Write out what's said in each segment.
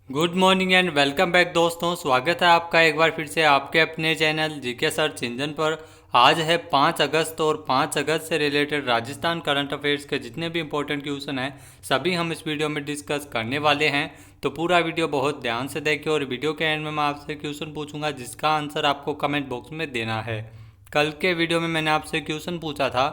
Good morning and welcome back दोस्तों। स्वागत है आपका एक बार फिर से आपके अपने चैनल जीके सर्च इंजन पर। आज है 5 अगस्त और 5 अगस्त से रिलेटेड राजस्थान करंट अफेयर्स के जितने भी इंपॉर्टेंट क्वेश्चन हैं सभी हम इस वीडियो में डिस्कस करने वाले हैं। तो पूरा वीडियो बहुत ध्यान से देखिए और वीडियो के एंड में मैं आपसे क्वेश्चन पूछूंगा जिसका आंसर आपको कमेंट बॉक्स में देना है। कल के वीडियो में मैंने आपसे क्वेश्चन पूछा था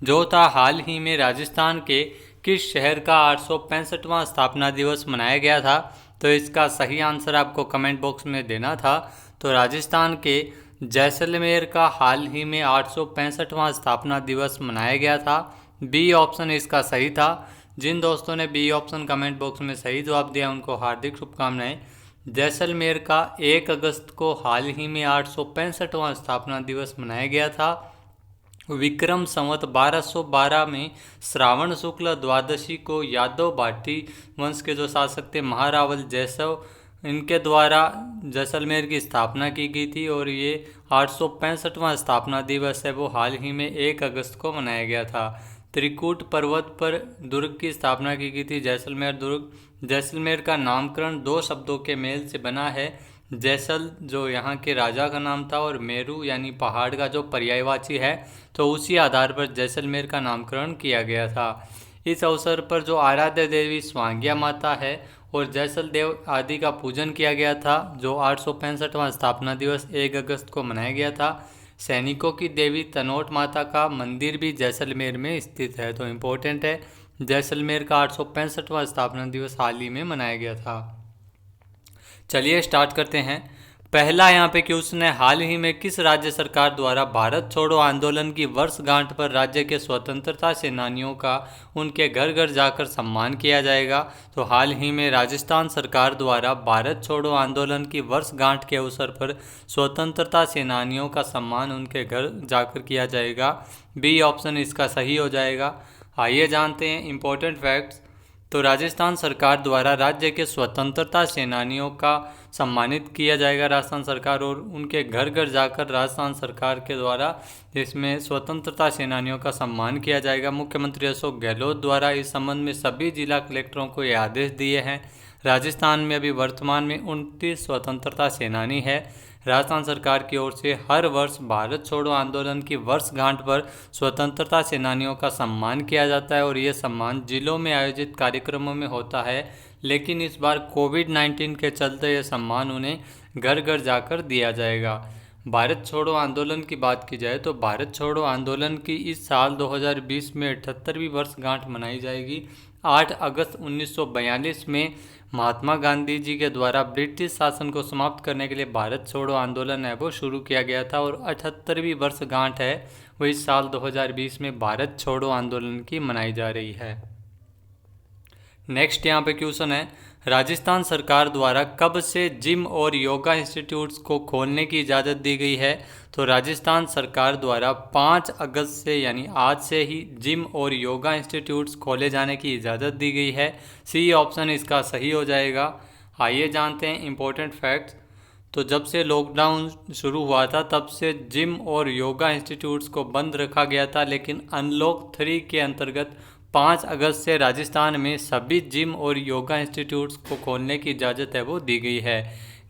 जो था हाल ही में राजस्थान के किस शहर का 865वां स्थापना दिवस मनाया गया था। तो इसका सही आंसर आपको कमेंट बॉक्स में देना था। तो राजस्थान के जैसलमेर का हाल ही में 865वां स्थापना दिवस मनाया गया था। बी ऑप्शन इसका सही था। जिन दोस्तों ने बी ऑप्शन कमेंट बॉक्स में सही जवाब दिया उनको हार्दिक शुभकामनाएं। जैसलमेर का 1 अगस्त को हाल ही में 865वां स्थापना दिवस मनाया गया था। विक्रम संवत 1212 में श्रावण शुक्ल द्वादशी को यादव भाटी वंश के जो शासक थे महारावल जैसव इनके द्वारा जैसलमेर की स्थापना की गई थी और ये 865वां स्थापना दिवस है वो हाल ही में 1 अगस्त को मनाया गया था। त्रिकूट पर्वत पर दुर्ग की स्थापना की गई थी जैसलमेर दुर्ग। जैसलमेर का नामकरण 2 शब्दों के मेल से बना है। जैसल जो यहाँ के राजा का नाम था और मेरू यानी पहाड़ का जो पर्यायवाची है तो उसी आधार पर जैसलमेर का नामकरण किया गया था। इस अवसर पर जो आराध्य देवी स्वांग्या माता है और जैसल देव आदि का पूजन किया गया था। जो 865वां स्थापना दिवस 1 अगस्त को मनाया गया था। सैनिकों की देवी तनोट माता का मंदिर भी जैसलमेर में स्थित है। तो इम्पोर्टेंट है, जैसलमेर का 865वां स्थापना दिवस हाल ही में मनाया गया था। चलिए स्टार्ट करते हैं। पहला यहाँ पे क्वेश्चन है, हाल ही में किस राज्य सरकार द्वारा भारत छोड़ो आंदोलन की वर्षगांठ पर राज्य के स्वतंत्रता सेनानियों का उनके घर घर जाकर सम्मान किया जाएगा। तो हाल ही में राजस्थान सरकार द्वारा भारत छोड़ो आंदोलन की वर्षगांठ के अवसर पर स्वतंत्रता सेनानियों का सम्मान उनके घर जाकर किया जाएगा। बी ऑप्शन इसका सही हो जाएगा। आइए जानते हैं इम्पोर्टेंट फैक्ट्स। तो राजस्थान सरकार द्वारा राज्य के स्वतंत्रता सेनानियों का सम्मानित किया जाएगा राजस्थान सरकार और उनके घर घर जाकर राजस्थान सरकार के द्वारा इसमें स्वतंत्रता सेनानियों का सम्मान किया जाएगा। मुख्यमंत्री अशोक गहलोत द्वारा इस संबंध में सभी जिला कलेक्टरों को ये आदेश दिए हैं। राजस्थान में अभी वर्तमान में 29 स्वतंत्रता सेनानी है। राजस्थान सरकार की ओर से हर वर्ष भारत छोड़ो आंदोलन की वर्षगांठ पर स्वतंत्रता सेनानियों का सम्मान किया जाता है और ये सम्मान जिलों में आयोजित कार्यक्रमों में होता है। लेकिन इस बार कोविड-19 के चलते ये सम्मान उन्हें घर घर जाकर दिया जाएगा। भारत छोड़ो आंदोलन की बात की जाए तो भारत छोड़ो आंदोलन की इस साल 2020 में 78वीं वर्षगांठ मनाई जाएगी। 8 अगस्त 1942 में महात्मा गांधी जी के द्वारा ब्रिटिश शासन को समाप्त करने के लिए भारत छोड़ो आंदोलन है वो शुरू किया गया था और 78वीं वर्षगांठ है वो इस साल 2020 में भारत छोड़ो आंदोलन की मनाई जा रही है। नेक्स्ट यहाँ पे क्वेश्चन है, राजस्थान सरकार द्वारा कब से जिम और योगा इंस्टीट्यूट्स को खोलने की इजाज़त दी गई है। तो राजस्थान सरकार द्वारा 5 अगस्त से यानी आज से ही जिम और योगा इंस्टीट्यूट्स खोले जाने की इजाज़त दी गई है। सी ऑप्शन इसका सही हो जाएगा। आइए जानते हैं इम्पोर्टेंट फैक्ट्स। तो जब से लॉकडाउन शुरू हुआ था तब से जिम और योगा इंस्टीट्यूट्स को बंद रखा गया था, लेकिन अनलॉक 3 के अंतर्गत 5 अगस्त से राजस्थान में सभी जिम और योगा इंस्टीट्यूट्स को खोलने की इजाज़त है वो दी गई है।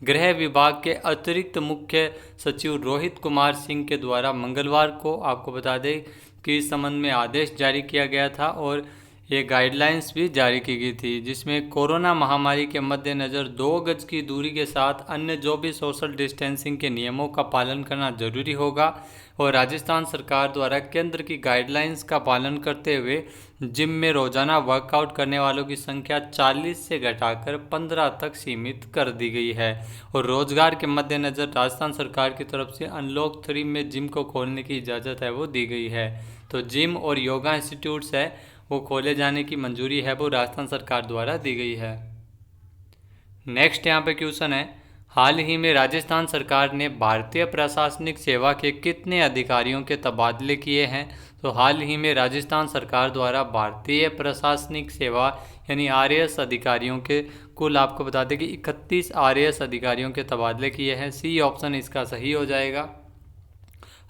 गृह विभाग के अतिरिक्त मुख्य सचिव रोहित कुमार सिंह के द्वारा मंगलवार को आपको बता दें कि इस संबंध में आदेश जारी किया गया था और ये गाइडलाइंस भी जारी की गई थी जिसमें कोरोना महामारी के मद्देनज़र 2 गज की दूरी के साथ अन्य जो भी सोशल डिस्टेंसिंग के नियमों का पालन करना जरूरी होगा। और राजस्थान सरकार द्वारा केंद्र की गाइडलाइंस का पालन करते हुए जिम में रोजाना वर्कआउट करने वालों की संख्या 40 से घटाकर 15 तक सीमित कर दी गई है। और रोजगार के मद्देनज़र राजस्थान सरकार की तरफ से अनलॉक 3 में जिम को खोलने की इजाज़त है वो दी गई है। तो जिम और योगा इंस्टीट्यूट्स है वो खोले जाने की मंजूरी है वो राजस्थान सरकार द्वारा दी गई है। नेक्स्ट यहाँ पे क्वेश्चन है, हाल ही में राजस्थान सरकार ने भारतीय प्रशासनिक सेवा के कितने अधिकारियों के तबादले किए हैं। तो हाल ही में राजस्थान सरकार द्वारा भारतीय प्रशासनिक सेवा यानी आरएएस अधिकारियों के कुल आपको बता दें कि 31 आरएएस अधिकारियों के तबादले किए हैं। सी ऑप्शन इसका सही हो जाएगा।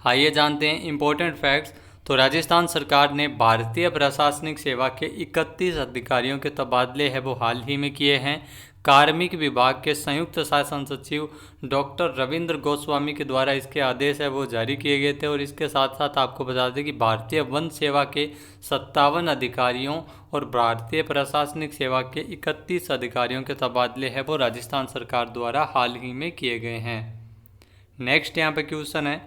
आइए जानते हैं इम्पोर्टेंट फैक्ट्स। तो राजस्थान सरकार ने भारतीय प्रशासनिक सेवा के 31 अधिकारियों के तबादले है वो हाल ही में किए हैं। कार्मिक विभाग के संयुक्त शासन सचिव डॉक्टर रविंद्र गोस्वामी के द्वारा इसके आदेश है वो जारी किए गए थे। और इसके साथ साथ आपको बता दें कि भारतीय वन सेवा के 57 अधिकारियों और भारतीय प्रशासनिक सेवा के 31 अधिकारियों के तबादले है वो राजस्थान सरकार द्वारा हाल ही में किए गए हैं। नेक्स्ट यहाँ पे क्वेश्चन है,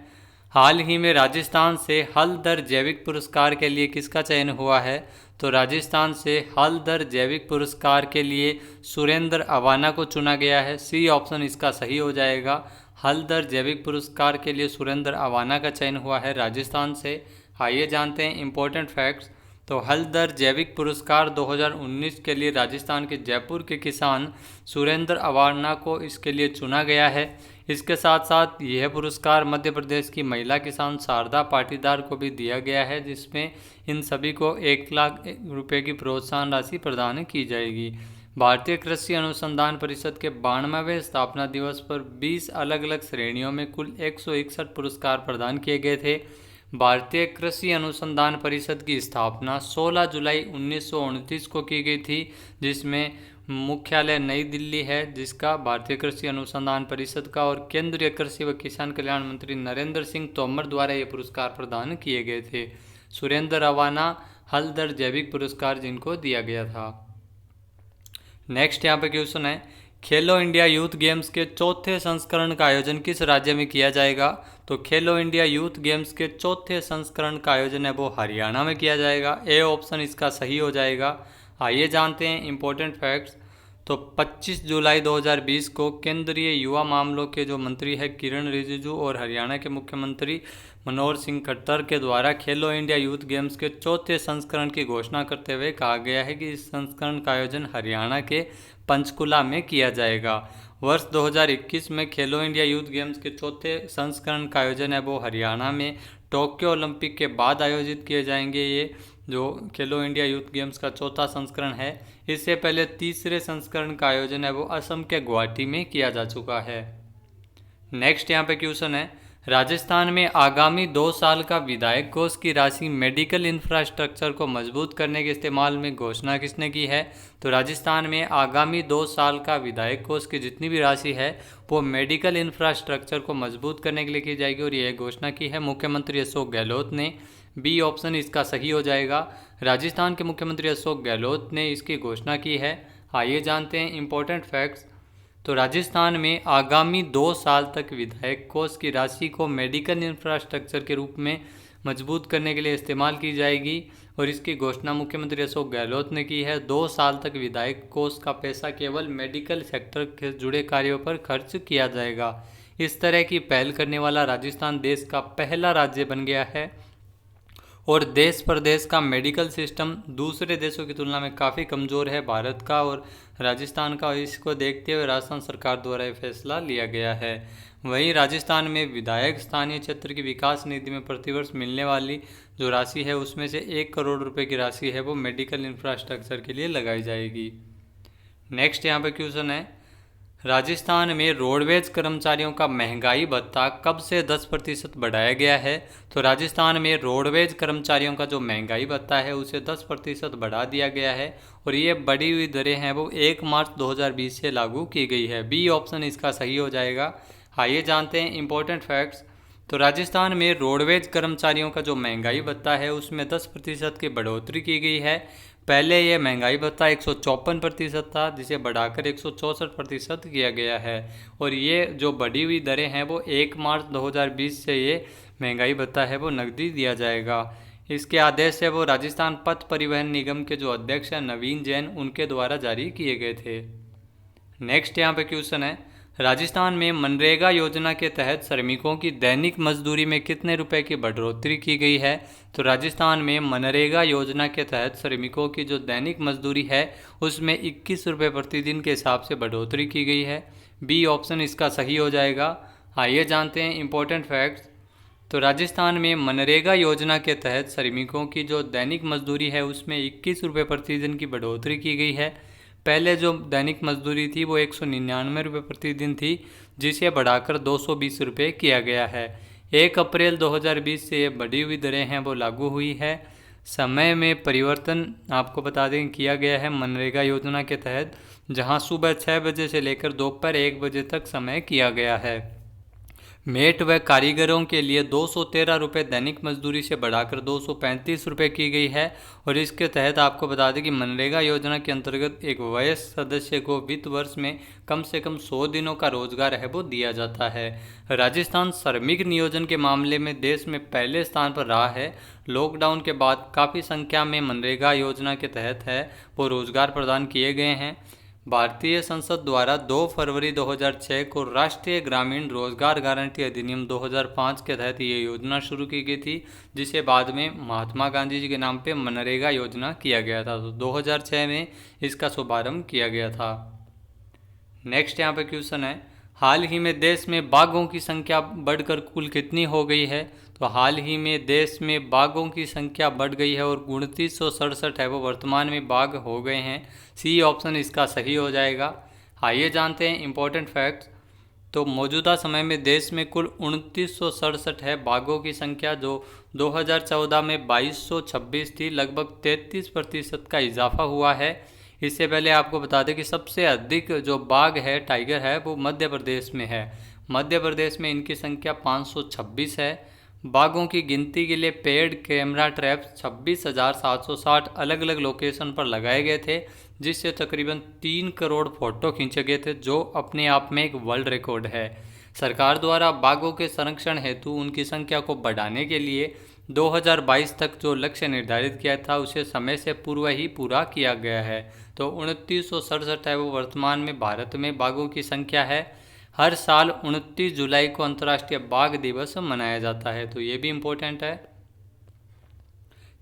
हाल ही में राजस्थान से हलदर जैविक पुरस्कार के लिए किसका चयन हुआ है? तो राजस्थान से हलदर जैविक पुरस्कार के लिए सुरेंद्र अवाना को चुना गया है। सी ऑप्शन इसका सही हो जाएगा। हलदर जैविक पुरस्कार के लिए सुरेंद्र अवाना का चयन हुआ है राजस्थान से। आइए जानते हैं इंपॉर्टेंट फैक्ट्स। तो हलदर जैविक पुरस्कार 2019 के लिए राजस्थान के जयपुर के किसान सुरेंद्र अवाना को इसके लिए चुना गया है। इसके साथ साथ यह पुरस्कार मध्य प्रदेश की महिला किसान शारदा पाटीदार को भी दिया गया है, जिसमें इन सभी को 1 लाख रुपए की प्रोत्साहन राशि प्रदान की जाएगी। भारतीय कृषि अनुसंधान परिषद के 92वें स्थापना दिवस पर 20 अलग अलग श्रेणियों में कुल 161 पुरस्कार प्रदान किए गए थे। भारतीय कृषि अनुसंधान परिषद की स्थापना 16 जुलाई 1929 को की गई थी, जिसमें मुख्यालय नई दिल्ली है जिसका भारतीय कृषि अनुसंधान परिषद का, और केंद्रीय कृषि व किसान कल्याण मंत्री नरेंद्र सिंह तोमर द्वारा ये पुरस्कार प्रदान किए गए थे। सुरेंद्र अवाना हलदर जैविक पुरस्कार जिनको दिया गया था। नेक्स्ट यहाँ पे क्वेश्चन है, खेलो इंडिया यूथ गेम्स के चौथे संस्करण का आयोजन किस राज्य में किया जाएगा? तो खेलो इंडिया यूथ गेम्स के चौथे संस्करण का आयोजन है वो हरियाणा में किया जाएगा। ए ऑप्शन इसका सही हो जाएगा। आइए जानते हैं इंपॉर्टेंट फैक्ट्स। तो 25 जुलाई 2020 को केंद्रीय युवा मामलों के जो मंत्री है किरण रिजिजू और हरियाणा के मुख्यमंत्री मनोहर सिंह खट्टर के द्वारा खेलो इंडिया यूथ गेम्स के चौथे संस्करण की घोषणा करते हुए कहा गया है कि इस संस्करण का आयोजन हरियाणा के पंचकुला में किया जाएगा। वर्ष 2021 में खेलो इंडिया यूथ गेम्स के चौथे संस्करण का आयोजन है वो हरियाणा में टोक्यो ओलंपिक के बाद आयोजित किए जाएंगे। ये जो खेलो इंडिया यूथ गेम्स का चौथा संस्करण है, इससे पहले तीसरे संस्करण का आयोजन है वो असम के गुवाहाटी में किया जा चुका है। नेक्स्ट यहाँ पे क्वेश्चन है, राजस्थान में आगामी 2 साल का विधायक कोष की राशि मेडिकल इंफ्रास्ट्रक्चर को मजबूत करने के इस्तेमाल में घोषणा किसने की है? तो राजस्थान में आगामी 2 साल का विधायक कोष की जितनी भी राशि है वो मेडिकल इंफ्रास्ट्रक्चर को मजबूत करने के लिए की जाएगी, और यह घोषणा की है मुख्यमंत्री अशोक गहलोत ने। बी ऑप्शन इसका सही हो जाएगा। राजस्थान के मुख्यमंत्री अशोक गहलोत ने इसकी घोषणा की है। आइए जानते हैं इंपॉर्टेंट फैक्ट्स। तो राजस्थान में आगामी 2 साल तक विधायक कोष की राशि को मेडिकल इंफ्रास्ट्रक्चर के रूप में मजबूत करने के लिए इस्तेमाल की जाएगी, और इसकी घोषणा मुख्यमंत्री अशोक गहलोत ने की है। 2 साल तक विधायक कोष का पैसा केवल मेडिकल सेक्टर से जुड़े कार्यों पर खर्च किया जाएगा। इस तरह की पहल करने वाला राजस्थान देश का पहला राज्य बन गया है, और देश प्रदेश का मेडिकल सिस्टम दूसरे देशों की तुलना में काफ़ी कमज़ोर है भारत का और राजस्थान का। इसको देखते हुए राजस्थान सरकार द्वारा ये फैसला लिया गया है। वहीं राजस्थान में विधायक स्थानीय क्षेत्र की विकास निधि में प्रतिवर्ष मिलने वाली जो राशि है उसमें से 1 करोड़ रुपए की राशि है वो मेडिकल इंफ्रास्ट्रक्चर के लिए लगाई जाएगी। नेक्स्ट यहाँ पे क्वेश्चन है, राजस्थान में रोडवेज कर्मचारियों का महंगाई भत्ता कब से 10% बढ़ाया गया है? तो राजस्थान में रोडवेज कर्मचारियों का जो महंगाई भत्ता है उसे 10% बढ़ा दिया गया है, और ये बढ़ी हुई दरें हैं वो 1 मार्च 2020 से लागू की गई है। बी ऑप्शन इसका सही हो जाएगा। आइए जानते हैं इंपॉर्टेंट फैक्ट्स। तो राजस्थान में रोडवेज कर्मचारियों का जो महंगाई भत्ता है उसमें 10% की बढ़ोतरी की गई है। पहले ये महंगाई भत्ता 154% था, जिसे बढ़ाकर 164% किया गया है, और ये जो बढ़ी हुई दरें हैं वो 1 मार्च 2020 से ये महंगाई भत्ता है वो नकदी दिया जाएगा। इसके आदेश है वो राजस्थान पथ परिवहन निगम के जो अध्यक्ष हैं नवीन जैन, उनके द्वारा जारी किए गए थे। नेक्स्ट यहाँ पे क्वेश्चन है, राजस्थान में मनरेगा योजना के तहत श्रमिकों की दैनिक मजदूरी में कितने रुपए की बढ़ोतरी की गई है? तो राजस्थान में मनरेगा योजना के तहत श्रमिकों की जो दैनिक मजदूरी है उसमें 21 रुपये प्रतिदिन के हिसाब से बढ़ोतरी की गई है। बी ऑप्शन इसका सही हो जाएगा। आइए जानते हैं इंपॉर्टेंट फैक्ट्स। तो राजस्थान में मनरेगा योजना के तहत श्रमिकों की जो दैनिक मजदूरी है उसमें 21 रुपये प्रतिदिन की बढ़ोतरी की गई है। पहले जो दैनिक मजदूरी थी वो 199 रुपये प्रतिदिन थी, जिसे बढ़ाकर 220 रुपये किया गया है। 1 अप्रैल 2020 से ये बढ़ी हुई दरें हैं वो लागू हुई है। समय में परिवर्तन आपको बता दें किया गया है मनरेगा योजना के तहत, जहां सुबह 6 बजे से लेकर दोपहर 1 बजे तक समय किया गया है। मेट व कारीगरों के लिए 213 रुपये दैनिक मजदूरी से बढ़ाकर 235 रुपये की गई है। और इसके तहत आपको बता दें कि मनरेगा योजना के अंतर्गत एक वयस्क सदस्य को वित्त वर्ष में कम से कम 100 दिनों का रोजगार है वो दिया जाता है। राजस्थान श्रमिक नियोजन के मामले में देश में पहले स्थान पर रहा है। लॉकडाउन के बाद काफ़ी संख्या में मनरेगा योजना के तहत है वो रोजगार प्रदान किए गए हैं। भारतीय संसद द्वारा 2 फरवरी 2006 को राष्ट्रीय ग्रामीण रोजगार गारंटी अधिनियम 2005 के तहत ये योजना शुरू की गई थी, जिसे बाद में महात्मा गांधी जी के नाम पे मनरेगा योजना किया गया था। तो 2006 में इसका शुभारंभ किया गया था। नेक्स्ट यहाँ पे क्वेश्चन है, हाल ही में देश में बाघों की संख्या बढ़कर कुल कितनी हो गई है? तो हाल ही में देश में बाघों की संख्या बढ़ गई है और 2967 है वो वर्तमान में बाघ हो गए हैं। सी ऑप्शन इसका सही हो जाएगा। आइए जानते हैं इंपॉर्टेंट फैक्ट्स। तो मौजूदा समय में देश में कुल 2967 है बाघों की संख्या, जो 2014 में 2226 थी। लगभग 33% का इजाफा हुआ है। इससे पहले आपको बता दें कि सबसे अधिक जो बाघ है, टाइगर है, वो मध्य प्रदेश में है। मध्य प्रदेश में इनकी संख्या 526 है। बाघों की गिनती के लिए पेड कैमरा ट्रैप्स 26,760 अलग अलग लोकेशन पर लगाए गए थे, जिससे तकरीबन 3 करोड़ फोटो खींचे गए थे, जो अपने आप में एक वर्ल्ड रिकॉर्ड है। सरकार द्वारा बाघों के संरक्षण हेतु उनकी संख्या को बढ़ाने के लिए 2022 तक जो लक्ष्य निर्धारित किया था उसे समय से पूर्व ही पूरा किया गया है। तो 2967 है वो वर्तमान में भारत में बाघों की संख्या है। हर साल 29 जुलाई को अंतर्राष्ट्रीय बाघ दिवस मनाया जाता है, तो ये भी इम्पोर्टेंट है।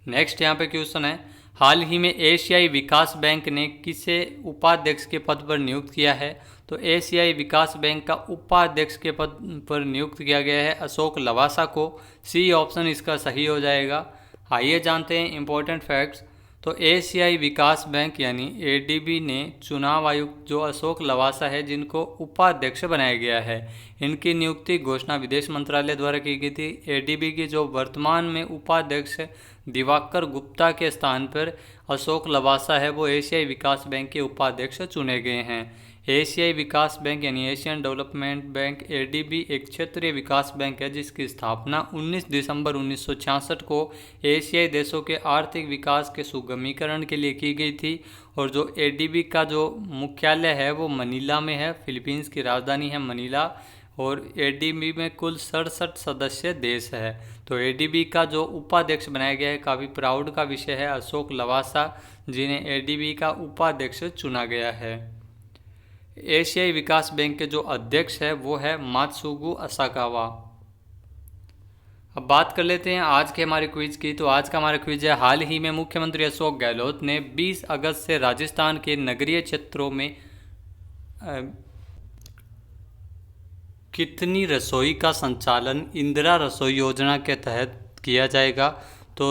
नेक्स्ट यहाँ पे क्वेश्चन है, हाल ही में एशियाई विकास बैंक ने किसे उपाध्यक्ष के पद पर नियुक्त किया है? तो एशियाई विकास बैंक का उपाध्यक्ष के पद पर नियुक्त किया गया है अशोक लवासा को। सी ऑप्शन इसका सही हो जाएगा। आइए जानते हैं इंपॉर्टेंट फैक्ट्स। तो एशियाई विकास बैंक यानी एडीबी ने चुनाव आयुक्त जो अशोक लवासा है, जिनको उपाध्यक्ष बनाया गया है, इनकी नियुक्ति घोषणा विदेश मंत्रालय द्वारा की गई थी। एडीबी के जो वर्तमान में उपाध्यक्ष दिवाकर गुप्ता के स्थान पर अशोक लवासा है वो एशियाई विकास बैंक के उपाध्यक्ष चुने गए हैं। एशियाई विकास बैंक यानी एशियन डेवलपमेंट बैंक एडीबी एक क्षेत्रीय विकास बैंक है, जिसकी स्थापना 19 दिसंबर 1966 को एशियाई देशों के आर्थिक विकास के सुगमीकरण के लिए की गई थी। और जो एडीबी का जो मुख्यालय है वो मनीला में है, फिलीपींस की राजधानी है मनीला। और एडीबी में कुल 67 सदस्य देश है। तो एडीबी का जो उपाध्यक्ष बनाया गया है, काफ़ी प्राउड का विषय है, अशोक लवासा, जिन्हें एडीबी का उपाध्यक्ष चुना गया है। एशियाई विकास बैंक के जो अध्यक्ष है वो है मात्सुगु असाकावा। अब बात कर लेते हैं आज के हमारे क्विज की। तो आज का हमारा क्विज है, हाल ही में मुख्यमंत्री अशोक गहलोत ने 20 अगस्त से राजस्थान के नगरीय क्षेत्रों में कितनी रसोई का संचालन इंदिरा रसोई योजना के तहत किया जाएगा? तो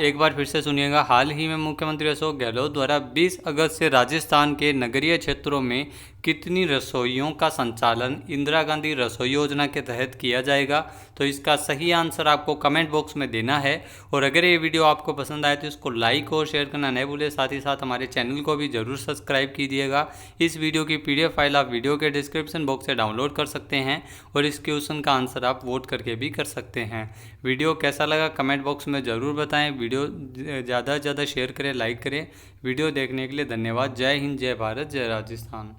एक बार फिर से सुनिएगा। हाल ही में मुख्यमंत्री अशोक गहलोत द्वारा 20 अगस्त से राजस्थान के नगरीय क्षेत्रों में कितनी रसोइयों का संचालन इंदिरा गांधी रसोई योजना के तहत किया जाएगा? तो इसका सही आंसर आपको कमेंट बॉक्स में देना है। और अगर ये वीडियो आपको पसंद आए तो इसको लाइक और शेयर करना न भूलें। साथ ही साथ हमारे चैनल को भी ज़रूर सब्सक्राइब कीजिएगा। इस वीडियो की PDF फाइल आप वीडियो के डिस्क्रिप्शन बॉक्स से डाउनलोड कर सकते हैं और इस क्वेश्चन का आंसर आप वोट करके भी कर सकते हैं। वीडियो कैसा लगा कमेंट बॉक्स में ज़रूर बताएं। वीडियो ज़्यादा से ज़्यादा शेयर करें, लाइक करें। वीडियो देखने के लिए धन्यवाद। जय हिंद, जय भारत, जय राजस्थान।